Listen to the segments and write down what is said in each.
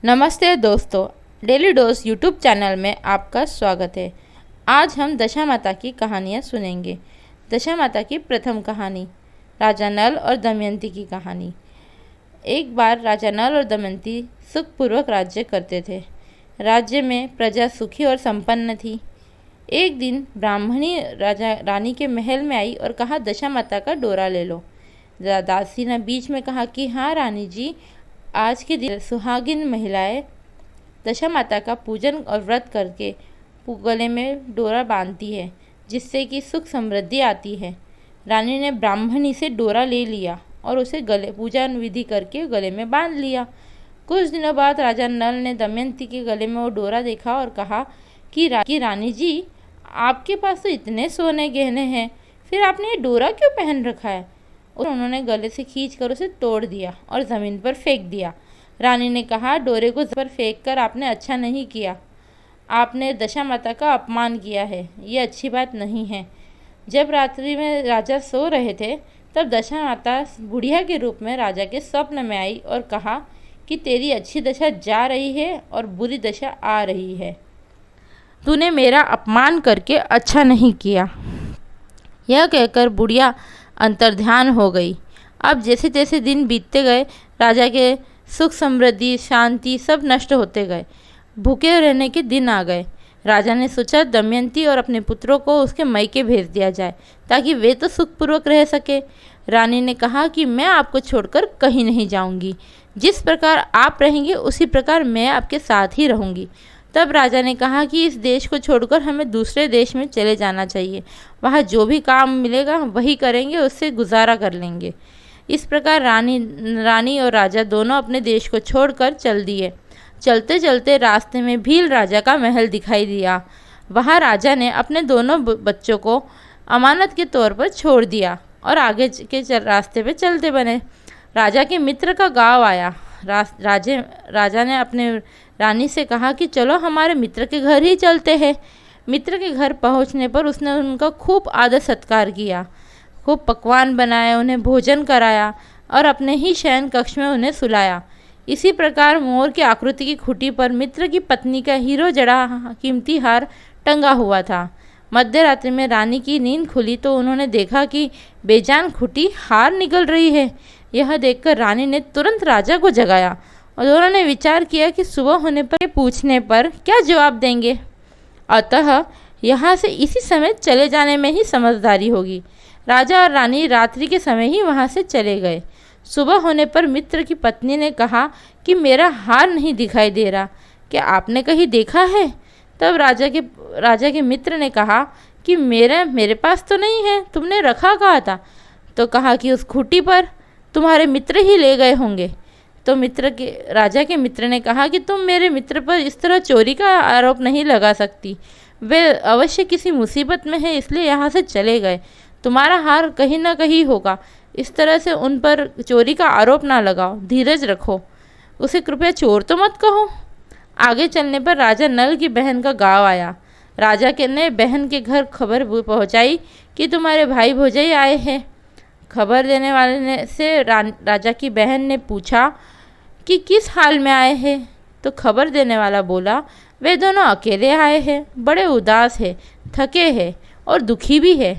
नमस्ते दोस्तों, daily dose YouTube channel में आपका स्वागत है। आज हम दशा माता की कहानियाँ सुनेंगे। दशा माता की प्रथम कहानी, राजा नल और दमयंती की कहानी। एक बार राजा नल और दमयंती सुखपूर्वक राज्य करते थे। राज्य में प्रजा सुखी और संपन्न थी। एक दिन ब्राह्मणी राजा रानी के महल में आई और कहा, दशा माता का डोरा ले लो। दासी ने बीच में कहा कि हाँ रानी जी, आज के दिन सुहागिन महिलाएं दशा माता का पूजन और व्रत करके गले में डोरा बांधती है, जिससे कि सुख समृद्धि आती है। रानी ने ब्राह्मणी से डोरा ले लिया और उसे गले पूजा विधि करके गले में बांध लिया। कुछ दिनों बाद राजा नल ने दमयंती के गले में वो डोरा देखा और कहा कि रानी जी, आपके पास तो इतने सोने गहने हैं, फिर आपने ये डोरा क्यों पहन रखा है? उन्होंने गले से खींचकर उसे तोड़ दिया और ज़मीन पर फेंक दिया। रानी ने कहा, डोरे को पर फेंक कर आपने अच्छा नहीं किया। आपने दशा माता का अपमान किया है, ये अच्छी बात नहीं है। जब रात्रि में राजा सो रहे थे, तब दशा माता बुढ़िया के रूप में राजा के स्वप्न में आई और कहा कि तेरी अच्छी दशा जा रही है और बुरी दशा आ रही है। तूने मेरा अपमान करके अच्छा नहीं किया। यह कहकर बुढ़िया अंतर्ध्यान हो गई। अब जैसे जैसे दिन बीतते गए, राजा के सुख समृद्धि शांति सब नष्ट होते गए। भूखे रहने के दिन आ गए। राजा ने सोचा दमयंती और अपने पुत्रों को उसके मायके भेज दिया जाए, ताकि वे तो सुखपूर्वक रह सके। रानी ने कहा कि मैं आपको छोड़कर कहीं नहीं जाऊंगी। जिस प्रकार आप रहेंगे उसी प्रकार मैं आपके साथ ही रहूंगी। तब राजा ने कहा कि इस देश को छोड़कर हमें दूसरे देश में चले जाना चाहिए। वहाँ जो भी काम मिलेगा वही करेंगे, उससे गुजारा कर लेंगे। इस प्रकार रानी और राजा दोनों अपने देश को छोड़कर चल दिए। चलते चलते रास्ते में भील राजा का महल दिखाई दिया। वहाँ राजा ने अपने दोनों बच्चों को अमानत के तौर पर छोड़ दिया और आगे के रास्ते पे चलते बने। राजा के मित्र का गाँव आया। राजा ने अपने रानी से कहा कि चलो हमारे मित्र के घर ही चलते हैं। मित्र के घर पहुंचने पर उसने उनका खूब आदर सत्कार किया, खूब पकवान बनाए, उन्हें भोजन कराया और अपने ही शयन कक्ष में उन्हें सुलाया। इसी प्रकार मोर की आकृति की खूंटी पर मित्र की पत्नी का हीरो जड़ा कीमती हार टंगा हुआ था। मध्य रात्रि में रानी की नींद खुली तो उन्होंने देखा कि बेजान खूंटी हार निकल रही है। यह देखकर रानी ने तुरंत राजा को जगाया और दोनों ने विचार किया कि सुबह होने पर पूछने पर क्या जवाब देंगे। अतः यहाँ से इसी समय चले जाने में ही समझदारी होगी। राजा और रानी रात्रि के समय ही वहाँ से चले गए। सुबह होने पर मित्र की पत्नी ने कहा कि मेरा हार नहीं दिखाई दे रहा, क्या आपने कहीं देखा है? तब राजा के मित्र ने कहा कि मेरे पास तो नहीं है, तुमने रखा कहाँ था? तो कहा कि उस खूंटी पर तुम्हारे मित्र ही ले गए होंगे। तो राजा के मित्र ने कहा कि तुम मेरे मित्र पर इस तरह चोरी का आरोप नहीं लगा सकती। वे अवश्य किसी मुसीबत में है, इसलिए यहाँ से चले गए। तुम्हारा हार कहीं ना कहीं होगा। इस तरह से उन पर चोरी का आरोप ना लगाओ, धीरज रखो। उसे कृपया चोर तो मत कहो। आगे चलने पर राजा नल की बहन का गाँव आया। राजा ने बहन के घर खबर पहुँचाई कि तुम्हारे भाई भौजाई आए हैं। खबर देने वाले से राजा की बहन ने पूछा कि किस हाल में आए हैं? तो खबर देने वाला बोला, वे दोनों अकेले आए हैं, बड़े उदास है, थके हैं और दुखी भी है।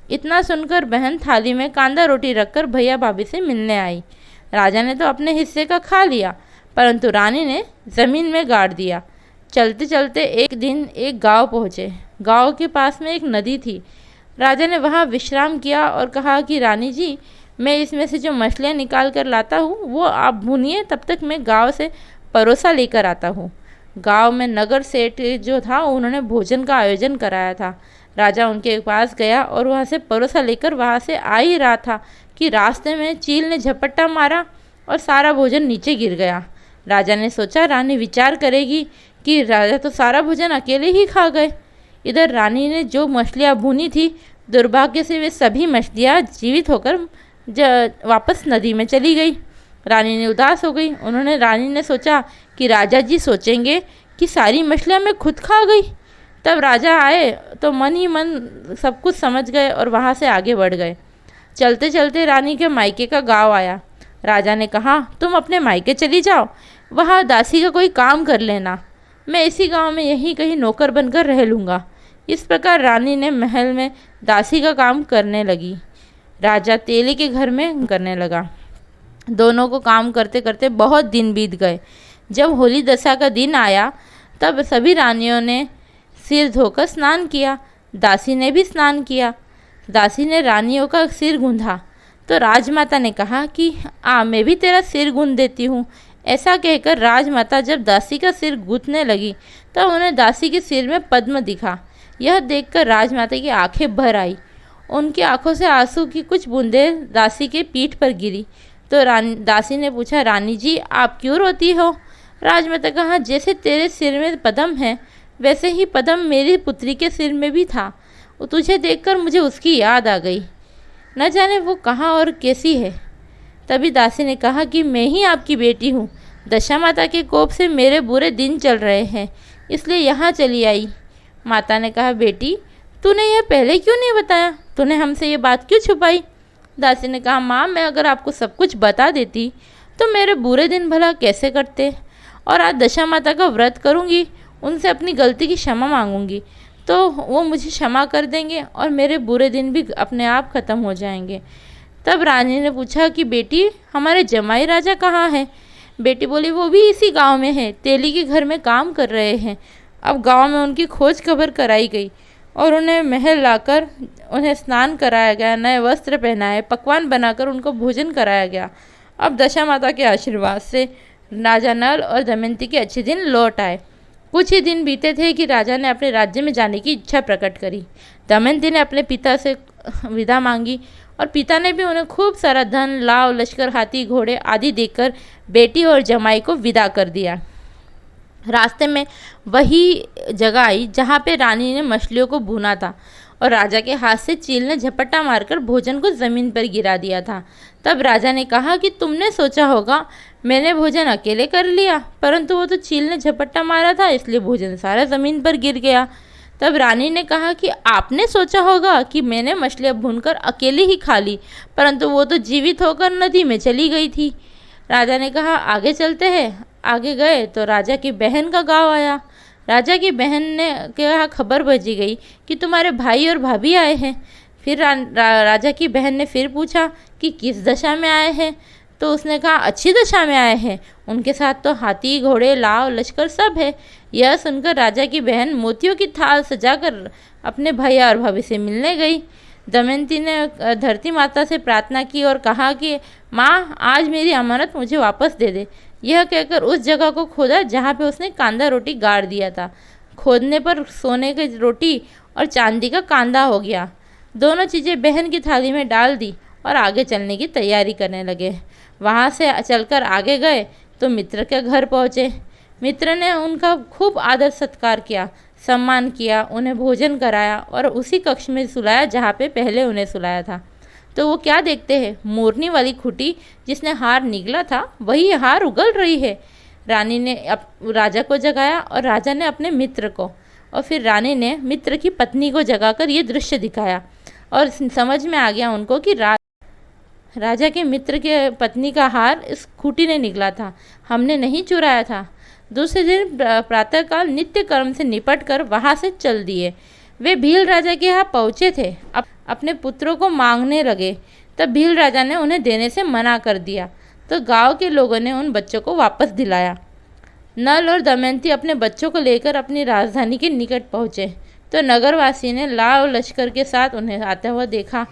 इतना सुनकर बहन थाली में कांदा रोटी रखकर भैया भाभी से मिलने आई। राजा ने तो अपने हिस्से का खा लिया, परंतु रानी ने ज़मीन में गाड़ दिया। चलते चलते एक दिन एक गांव पहुँचे। गांव के पास में एक नदी थी। राजा ने वहाँ विश्राम किया और कहा कि रानी जी, मैं इसमें से जो मछलियाँ निकाल कर लाता हूँ वो आप भूनिए, तब तक मैं गांव से परोसा लेकर आता हूँ। गांव में नगर सेठ जो था, उन्होंने भोजन का आयोजन कराया था। राजा उनके पास गया और वहाँ से परोसा लेकर वहाँ से आ ही रहा था कि रास्ते में चील ने झपट्टा मारा और सारा भोजन नीचे गिर गया। राजा ने सोचा रानी विचार करेगी कि राजा तो सारा भोजन अकेले ही खा गए। इधर रानी ने जो मछलियाँ भूनी थी, दुर्भाग्य से वे सभी मछलियाँ जीवित होकर वापस नदी में चली गई। रानी ने उदास हो गई। रानी ने सोचा कि राजा जी सोचेंगे कि सारी मछलियाँ मैं खुद खा गई। तब राजा आए तो मन ही मन सब कुछ समझ गए और वहाँ से आगे बढ़ गए। चलते चलते रानी के मायके का गाँव आया। राजा ने कहा, तुम अपने मायके चली जाओ, वहाँ दासी का कोई काम कर लेना। मैं इसी गांव में यहीं कहीं नौकर बनकर रह लूँगा। इस प्रकार रानी ने महल में दासी का काम करने लगी। राजा तेली के घर में करने लगा। दोनों को काम करते करते बहुत दिन बीत गए। जब होली दशा का दिन आया तब सभी रानियों ने सिर धोकर स्नान किया। दासी ने भी स्नान किया। दासी ने रानियों का सिर गूंथा तो राजमाता ने कहा कि मैं भी तेरा सिर गूंथ देती हूँ। ऐसा कहकर राजमाता जब दासी का सिर गूंथने लगी तब उन्हें दासी के सिर में पद्म दिखा। यह देखकर राजमाता की आंखें भर आई। उनकी आंखों से आंसू की कुछ बूंदें दासी के पीठ पर गिरी तो दासी ने पूछा, रानी जी आप क्यों रोती हो? राजमाता कहा, जैसे तेरे सिर में पद्म है वैसे ही पद्म मेरी पुत्री के सिर में भी था। तुझे देखकर मुझे उसकी याद आ गई। न जाने वो कहाँ और कैसी है। तभी दासी ने कहा कि मैं ही आपकी बेटी हूँ। दशा माता के कोप से मेरे बुरे दिन चल रहे हैं, इसलिए यहाँ चली आई। माता ने कहा, बेटी तूने यह पहले क्यों नहीं बताया? तूने हमसे ये बात क्यों छुपाई? दासी ने कहा, माँ मैं अगर आपको सब कुछ बता देती तो मेरे बुरे दिन भला कैसे कटते। और आज दशा माता का व्रत करूँगी, उनसे अपनी गलती की क्षमा मांगूंगी तो वो मुझे क्षमा कर देंगे और मेरे बुरे दिन भी अपने आप ख़त्म हो जाएंगे। तब रानी ने पूछा कि बेटी हमारे जमाई राजा कहाँ हैं? बेटी बोली, वो भी इसी गांव में है, तेली के घर में काम कर रहे हैं। अब गांव में उनकी खोज खबर कराई गई और उन्हें महल लाकर उन्हें स्नान कराया गया, नए वस्त्र पहनाए, पकवान बनाकर उनको भोजन कराया गया। अब दशा माता के आशीर्वाद से राजा नल और दमयंती के अच्छे दिन लौट आए। कुछ ही दिन बीते थे कि राजा ने अपने राज्य में जाने की इच्छा प्रकट करी। दमयंती ने अपने पिता से विदा मांगी और पिता ने भी उन्हें खूब सारा धन, लाव, लश्कर, हाथी, घोड़े आदि देकर बेटी और जमाई को विदा कर दिया। रास्ते में वही जगह आई जहाँ पे रानी ने मछलियों को भूना था और राजा के हाथ से चील ने झपट्टा मारकर भोजन को ज़मीन पर गिरा दिया था। तब राजा ने कहा कि तुमने सोचा होगा मैंने भोजन अकेले कर लिया, परंतु वो तो चील ने झपट्टा मारा था इसलिए भोजन सारा ज़मीन पर गिर गया। तब रानी ने कहा कि आपने सोचा होगा कि मैंने मछलियाँ भूनकर अकेले ही खा ली, परंतु वो तो जीवित होकर नदी में चली गई थी। राजा ने कहा आगे चलते हैं। आगे गए तो राजा की बहन का गाँव आया। राजा की बहन ने के यहाँ खबर भेजी गई कि तुम्हारे भाई और भाभी आए हैं। फिर राजा की बहन ने फिर पूछा कि किस दशा में आए हैं, तो उसने कहा अच्छी दशा में आए हैं, उनके साथ तो हाथी, घोड़े, लाव, लश्कर सब है। यह सुनकर राजा की बहन मोतियों की थाल सजाकर अपने भैया और भाभी से मिलने गई। दमयंती ने धरती माता से प्रार्थना की और कहा कि माँ आज मेरी अमानत मुझे वापस दे दे। यह कहकर उस जगह को खोदा जहाँ पे उसने कांदा रोटी गाड़ दिया था। खोदने पर सोने की रोटी और चांदी का कांदा हो गया। दोनों चीज़ें बहन की थाली में डाल दी और आगे चलने की तैयारी करने लगे। वहाँ से चलकर आगे गए तो मित्र के घर पहुँचे। मित्र ने उनका खूब आदर सत्कार किया, सम्मान किया, उन्हें भोजन कराया और उसी कक्ष में सुलाया जहाँ पे पहले उन्हें सुलाया था। तो वो क्या देखते हैं, मोरनी वाली खुटी जिसने हार निगला था वही हार उगल रही है। रानी ने राजा को जगाया और राजा ने अपने मित्र को, और फिर रानी ने मित्र की पत्नी को जगाकर ये दृश्य दिखाया और समझ में आ गया उनको कि राजा के मित्र के पत्नी का हार इस खूटी ने निकला था, हमने नहीं चुराया था। दूसरे दिन प्रातःकाल नित्य कर्म से निपट कर वहाँ से चल दिए। वे भील राजा के यहाँ पहुँचे थे, अपने पुत्रों को मांगने लगे। तब भील राजा ने उन्हें देने से मना कर दिया, तो गांव के लोगों ने उन बच्चों को वापस दिलाया। नल और दमयंती अपने बच्चों को लेकर अपनी राजधानी के निकट पहुँचे तो नगरवासी ने लाव लश्कर के साथ उन्हें आते हुए देखा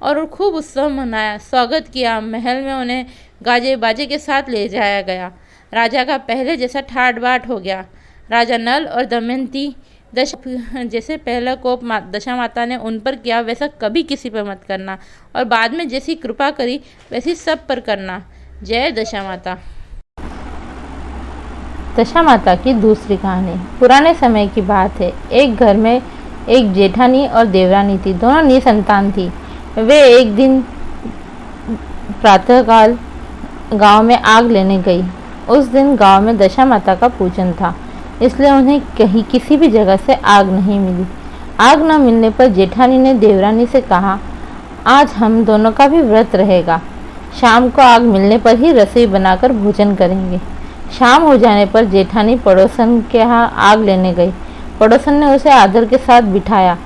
और खूब उत्सव मनाया, स्वागत किया। महल में उन्हें गाजे बाजे के साथ ले जाया गया। राजा का पहले जैसा ठाट बाट हो गया। राजा नल और दमयंती जैसे पहला कोप दशा माता ने उन पर किया वैसा कभी किसी पर मत करना, और बाद में जैसी कृपा करी वैसी सब पर करना। जय दशा माता। दशा माता की दूसरी कहानी। पुराने समय की बात है। एक घर में एक जेठानी और देवरानी थी, दोनों निसंतान थी। वे एक दिन प्रातःकाल गांव में आग लेने गई। उस दिन गांव में दशा माता का पूजन था, इसलिए उन्हें कहीं किसी भी जगह से आग नहीं मिली। आग न मिलने पर जेठानी ने देवरानी से कहा, आज हम दोनों का भी व्रत रहेगा, शाम को आग मिलने पर ही रसोई बनाकर भोजन करेंगे। शाम हो जाने पर जेठानी पड़ोसन के यहाँ आग लेने गई। पड़ोसन ने उसे आदर के साथ बिठाया।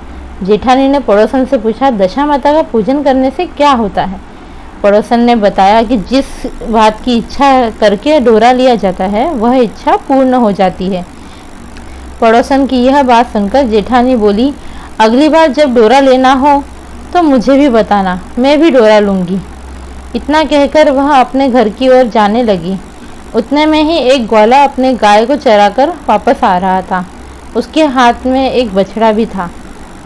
जेठानी ने पड़ोसन से पूछा, दशा माता का पूजन करने से क्या होता है? पड़ोसन ने बताया कि जिस बात की इच्छा करके डोरा लिया जाता है वह इच्छा पूर्ण हो जाती है। पड़ोसन की यह बात सुनकर जेठानी बोली, अगली बार जब डोरा लेना हो तो मुझे भी बताना, मैं भी डोरा लूँगी। इतना कहकर वह अपने घर की ओर जाने लगी। उतने में ही एक ग्वाला अपने गाय को चराकर वापस आ रहा था। उसके हाथ में एक बछड़ा भी था।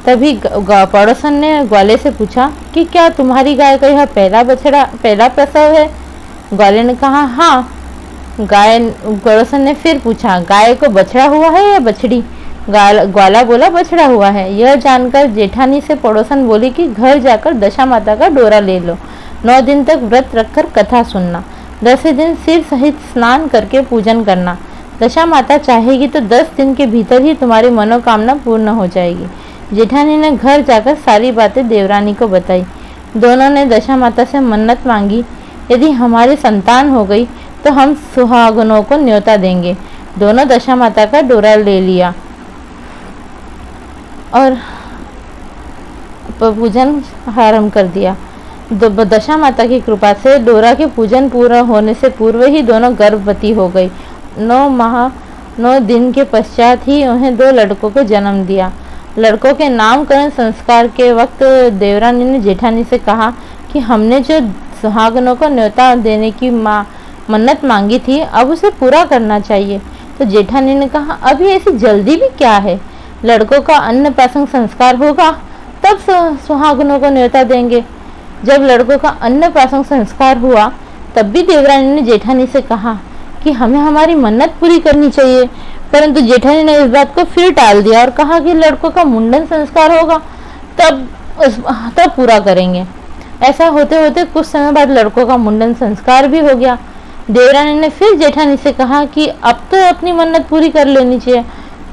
तभी पड़ोसन ने ग्वाले से पूछा कि क्या तुम्हारी गाय का यह पहला प्रसव है? ग्वाले ने कहा, हाँ। पड़ोसन ने फिर पूछा, गाय को बछड़ा हुआ है या बछड़ी? ग्वाला बोला, बछड़ा हुआ है। यह जानकर जेठानी से पड़ोसन बोली कि घर जाकर दशा माता का डोरा ले लो। 9 दिन तक व्रत रखकर कथा सुनना। 10वें दिन सिर सहित स्नान करके पूजन करना। दशा माता चाहेगी तो 10 दिन के भीतर ही तुम्हारी मनोकामना पूर्ण हो जाएगी। जेठानी ने घर जाकर सारी बातें देवरानी को बताई। दोनों ने दशा माता से मन्नत मांगी, यदि हमारी संतान हो गई तो हम सुहागनों को न्योता देंगे। दोनों दशा माता का डोरा ले लिया और पूजन आरंभ कर दिया। दशा माता की कृपा से डोरा के पूजन पूरा होने से पूर्व ही दोनों गर्भवती हो गई। 9 दिन के पश्चात ही उन्हें 2 लड़कों को जन्म दिया। लड़कों के नामकरण संस्कार के वक्त देवरानी ने जेठानी से कहा कि हमने जो सुहागनों को न्योता देने की मन्नत मांगी थी, अब उसे पूरा करना चाहिए। तो जेठानी ने कहा, अभी ऐसी जल्दी भी क्या है? लड़कों का अन्नप्राशन संस्कार होगा तब सुहागनों को न्योता देंगे। जब लड़कों का अन्नप्राशन संस्कार हुआ तब भी देवरानी ने जेठानी से कहा कि हमें हमारी मन्नत पूरी करनी चाहिए, परंतु जेठानी ने इस बात को फिर टाल दिया और कहा कि लड़कों का मुंडन संस्कार होगा तब पूरा करेंगे। ऐसा होते होते कुछ समय बाद लड़कों का मुंडन संस्कार भी हो गया। देवरानी ने फिर जेठानी से कहा कि अब तो अपनी मन्नत पूरी कर लेनी चाहिए।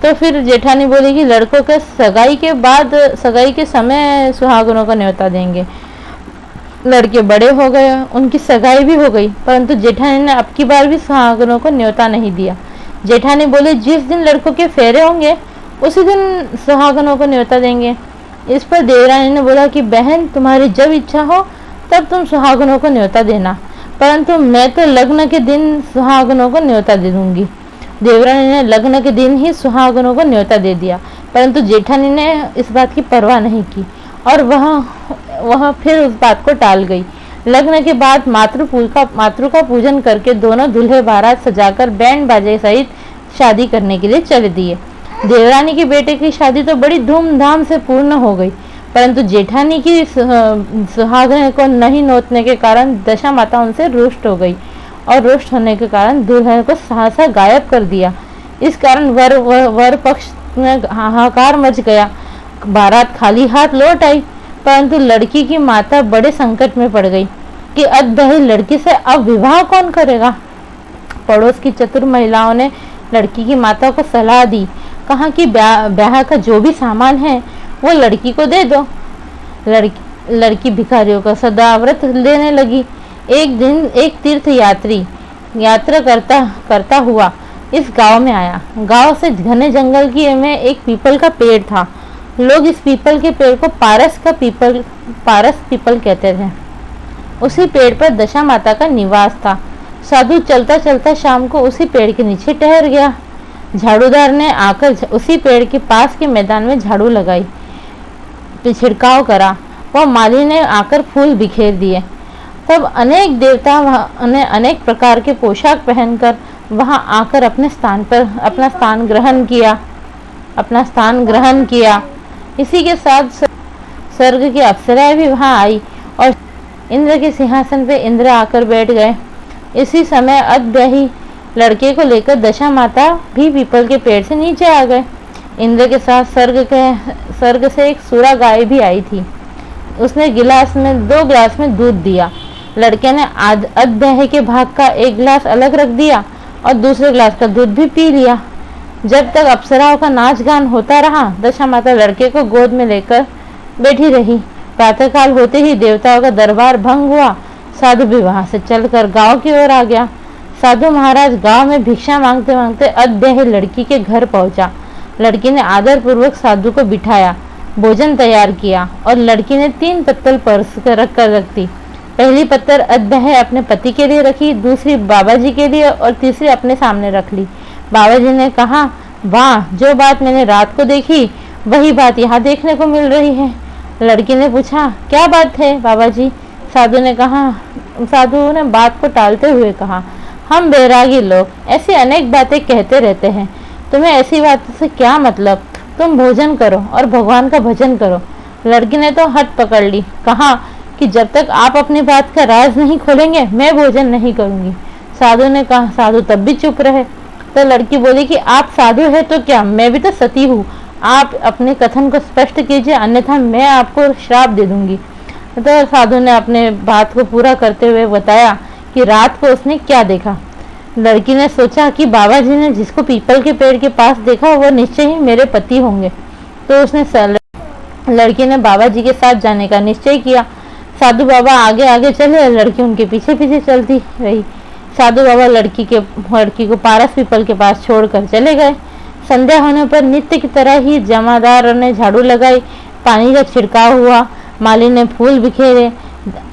तो फिर जेठानी बोली कि लड़कों के सगाई के समय सुहागनों का न्योता देंगे। लड़के बड़े हो गए, उनकी सगाई भी हो गई, परंतु जेठानी ने अब की बार भी सुहागनों को न्योता नहीं दिया। जेठानी बोले, जिस दिन लड़कों के फेरे होंगे उसी दिन सुहागनों को न्योता देंगे। इस पर देवरानी ने बोला कि बहन, तुम्हारी जब इच्छा हो तब तुम सुहागनों को न्योता देना, परंतु मैं तो लग्न के दिन सुहागनों को न्योता दे दूंगी। देवरानी ने लग्न के दिन ही सुहागनों को न्योता दे दिया, परंतु जेठानी ने इस बात की परवाह नहीं की और वह फिर उस बात को टाल गई। लग्न के बाद मातृ का पूजन करके दोनों दूल्हे बारात सजाकर बैंड बाजे सहित शादी करने के लिए चले दिए। देवरानी के बेटे की शादी तो बड़ी धूमधाम से पूर्ण हो गई, परंतु जेठानी की सुहागन को नहीं नोतने के कारण दशा माता उनसे रुष्ट हो गई और रुष्ट होने के कारण दुल्हन को सहसा गायब कर दिया। इस कारण वर पक्ष में हाहाकार मच गया। बारात खाली हाथ लौट आई, परंतु लड़की की माता बड़े संकट में पड़ गई कि अधब्याही लड़की से अब विवाह कौन करेगा। पड़ोस की चतुर महिलाओं ने लड़की की माता को सलाह दी, कहा कि ब्याह का जो भी सामान है वो लड़की को दे दो। लड़की भिखारियों का सदाव्रत लेने लगी। एक दिन एक तीर्थ यात्रा करता हुआ इस गांव में आया। गांव से घने जंगल में एक पीपल का पेड़ था। लोग इस पीपल के पेड़ को पारस पीपल कहते थे। उसी पेड़ पर दशा माता का निवास था। साधु चलता चलता शाम को उसी पेड़ के नीचे ठहर गया। झाड़ूदार ने आकर उसी पेड़ के पास के मैदान में झाड़ू लगाई, छिड़काव करा। वह माली ने आकर फूल बिखेर दिए। तब अनेक देवता अनेक प्रकार के पोशाक पहनकर वहां आकर अपना स्थान ग्रहण किया। इसी के साथ स्वर्ग की अप्सराएं भी वहां आई और इंद्र के सिंहासन पे इंद्र आकर बैठ गए। इसी समय अधब्याही लड़के को लेकर दशा माता भी पीपल के पेड़ से नीचे आ गए। इंद्र के साथ स्वर्ग से एक सूरा गाय भी आई थी। उसने 2 गिलास में दूध दिया। लड़के ने अधब्याही के भाग का 1 गिलास अलग रख दिया और दूसरे गिलास का दूध भी पी लिया। जब तक अप्सराओं का नाच गान होता रहा, दशा माता लड़के को गोद में लेकर बैठी रही। प्रातःकाल होते ही देवताओं का दरबार भंग हुआ। साधु भी वहां से चलकर गांव की ओर आ गया। साधु महाराज गांव में भिक्षा मांगते मांगते अधब्याही लड़की के घर पहुंचा। लड़की ने आदर पूर्वक साधु को बिठाया, भोजन तैयार किया और लड़की ने 3 पत्तल परस कर रख दी। पहली पत्तल अधब्याही अपने पति के लिए रखी, दूसरी बाबा जी के लिए और तीसरी अपने सामने रख ली। बाबा जी ने कहा, वाह, जो बात मैंने रात को देखी वही बात यहाँ देखने को मिल रही है। लड़की ने पूछा, क्या बात है बाबा जी? साधु ने बात को टालते हुए कहा, हम बैरागी लोग ऐसी अनेक बातें कहते रहते हैं, तुम्हें ऐसी बातों से क्या मतलब? तुम भोजन करो और भगवान का भजन करो। लड़की ने तो हट पकड़ ली, कहा कि जब तक आप अपनी बात का राज नहीं खोलेंगे मैं भोजन नहीं करूंगी। साधु ने कहा, साधु तब भी चुप रहे। तो लड़की बोली कि आप साधु है तो क्या, मैं भी तो सती हूँ, आप अपने कथन को स्पष्ट कीजिए, अन्यथा मैं आपको श्राप दे दूंगी। तो साधु ने अपने बात को पूरा करते हुए बताया कि रात को उसने क्या देखा। लड़की ने सोचा कि बाबा जी ने जिसको पीपल के पेड़ के पास देखा वो निश्चय ही मेरे पति होंगे। तो लड़की ने बाबा जी के साथ जाने का निश्चय किया। साधु बाबा आगे आगे चले, लड़की उनके पीछे पीछे चलती रही। साधु बाबा लड़की को पारस पीपल के पास छोड़कर चले गए। संध्या होने पर नित्य की तरह ही जमादार ने झाड़ू लगाई, पानी का छिड़काव हुआ, माली ने फूल बिखेरे,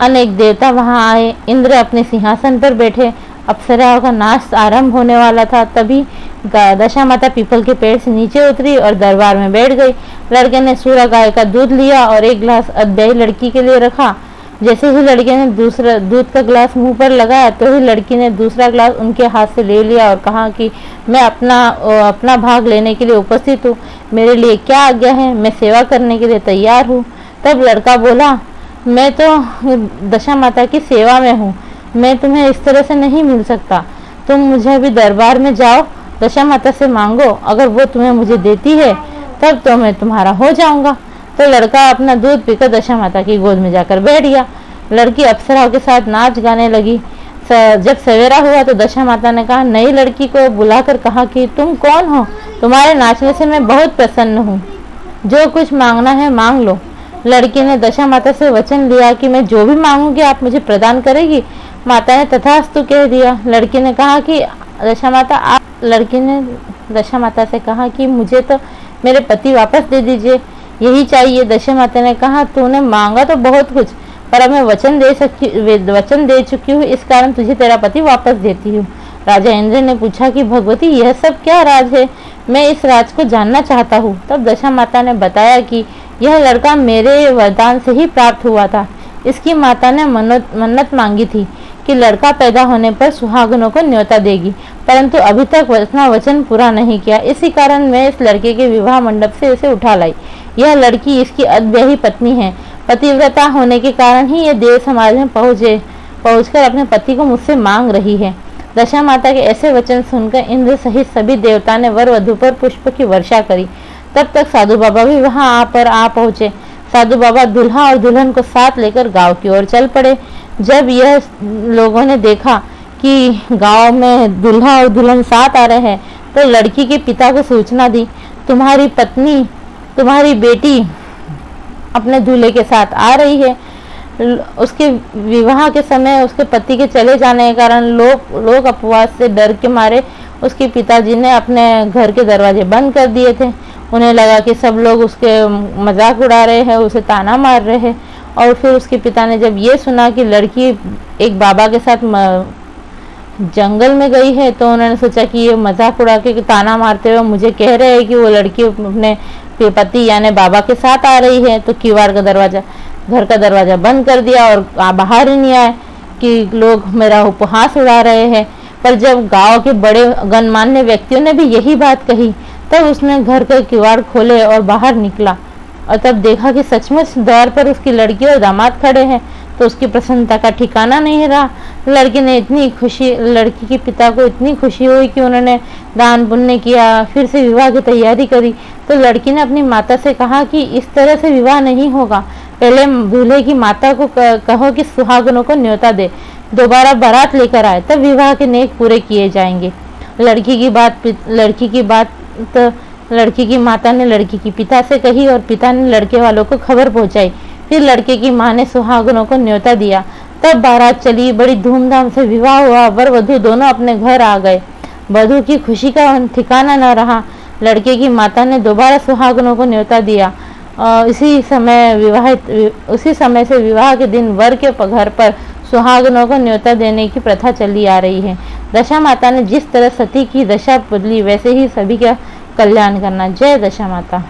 अनेक देवता वहां आए, इंद्र अपने सिंहासन पर बैठे, अप्सराओं का नाच आरंभ होने वाला था। तभी दशा माता पीपल के पेड़ से नीचे उतरी और दरबार में बैठ गई। लड़के ने सूरा गाय का दूध लिया और 1 गिलास अधब्याही लड़की के लिए रखा। जैसे ही लड़के ने दूसरा दूध का गिलास मुंह पर लगाया तो ही लड़की ने दूसरा गिलास उनके हाथ से ले लिया और कहा कि मैं अपना भाग लेने के लिए उपस्थित हूँ, मेरे लिए क्या आज्ञा है, मैं सेवा करने के लिए तैयार हूँ। तब लड़का बोला, मैं तो दशा माता की सेवा में हूँ, मैं तुम्हें इस तरह से नहीं मिल सकता, तुम मुझे अभी दरबार में जाओ, दशा माता से मांगो, अगर वो तुम्हें मुझे देती है तब तो मैं तुम्हारा हो जाऊंगा। तो लड़का अपना दूध पीकर दशा माता की गोद में जाकर बैठ गया। लड़की अप्सराओं के साथ नाच गाने लगी। जब सवेरा हुआ तो दशा माता ने कहा, नई लड़की को बुलाकर कहा कि तुम कौन हो, तुम्हारे नाचने से मैं बहुत प्रसन्न हूँ, जो कुछ मांगना है मांग लो। लड़की ने दशा माता से वचन लिया कि मैं जो भी मांगूंगी आप मुझे प्रदान करेगी। माता ने तथास्तु कह दिया। लड़की ने दशा माता से कहा कि मुझे तो मेरे पति वापस दे दीजिए, यही चाहिए। दशा माता ने कहा, तूने मांगा तो बहुत कुछ, पर अब मैं वचन दे चुकी हूँ, इस कारण तुझे तेरा पति वापस देती हूँ। राजा इंद्र ने पूछा कि भगवती यह सब क्या राज है, मैं इस राज को जानना चाहता हूँ। तब दशा माता ने बताया कि यह लड़का मेरे वरदान से ही प्राप्त हुआ था। इसकी माता ने मन्नत मांगी थी कि लड़का पैदा होने पर सुहागनों को न्योता देगी, परंतु अभी तक अपना वचन पूरा नहीं किया। इसी कारण मैं इस लड़के के विवाह मंडप से इसे उठा लाई। यह लड़की इसकी अधब्याही पत्नी है। पतिव्रता होने के कारण ही यह देव समाज में पहुंचकर अपने पति को मुझसे मांग रही है। दशा माता के ऐसे वचन सुनकर इंद्र सहित सभी देवता ने वर वधु पर पुष्प की वर्षा करी। तब तक साधु बाबा भी वहां आ पहुंचे। साधु बाबा दूल्हा और दुल्हन को साथ लेकर गांव की ओर चल पड़े। जब यह लोगों ने देखा कि गांव में दूल्हा और दुल्हन साथ आ रहे हैं तो लड़की के पिता को सूचना दी, तुम्हारी बेटी अपने दूल्हे के साथ आ रही है। उसके विवाह के समय उसके पति के चले जाने के कारण लोग अपवास से डर के मारे उसके पिताजी ने अपने घर के दरवाजे बंद कर दिए थे। उन्हें लगा कि सब लोग उसके मजाक उड़ा रहे हैं, उसे ताना मार रहे हैं। और फिर उसके पिता ने जब ये सुना कि लड़की एक बाबा के साथ जंगल में गई है तो उन्होंने सोचा कि ये मजाक उड़ा के ताना मारते हुए मुझे कह रहे हैं कि वो लड़की अपने पति यानी बाबा के साथ आ रही है। तो घर का दरवाजा बंद कर दिया और बाहर ही नहीं आए कि लोग मेरा उपहास उड़ा रहे हैं। पर जब गांव के बड़े गणमान्य व्यक्तियों ने भी यही बात कही तब उसने घर के किवाड़ खोले और बाहर निकला और तब देखा कि सचमुच द्वार पर उसकी लड़की और दामाद खड़े हैं। तो उसकी प्रसन्नता का ठिकाना नहीं रहा। लड़की के पिता को इतनी खुशी हुई कि उन्होंने दान पुण्य किया, फिर से विवाह की तैयारी करी। तो लड़की ने अपनी माता से कहा कि इस तरह से विवाह नहीं होगा, पहले दूल्हे की माता को कहो कि सुहागनों को न्योता दे, दोबारा बारात लेकर आए, तब विवाह के नेक पूरे किए जाएंगे। लड़की की माता ने लड़की की पिता से कही और पिता ने लड़के वालों को खबर पहुंचाई। फिर लड़के की माँ ने सुहागनों को न्योता दिया। तब बारात चली, बड़ी धूमधाम से विवाह हुआ, वर वधू दोनों अपने घर आ गए। वधू की खुशी का ठिकाना न रहा। लड़के की माता ने दोबारा सुहागनों को न्योता दिया। उसी समय से विवाह के दिन वर के घर पर सुहागनों को न्योता देने की प्रथा चली आ रही है। दशा माता ने जिस तरह सती की दशा बदली, वैसे ही सभी का कल्याण करना। जय दशा माता।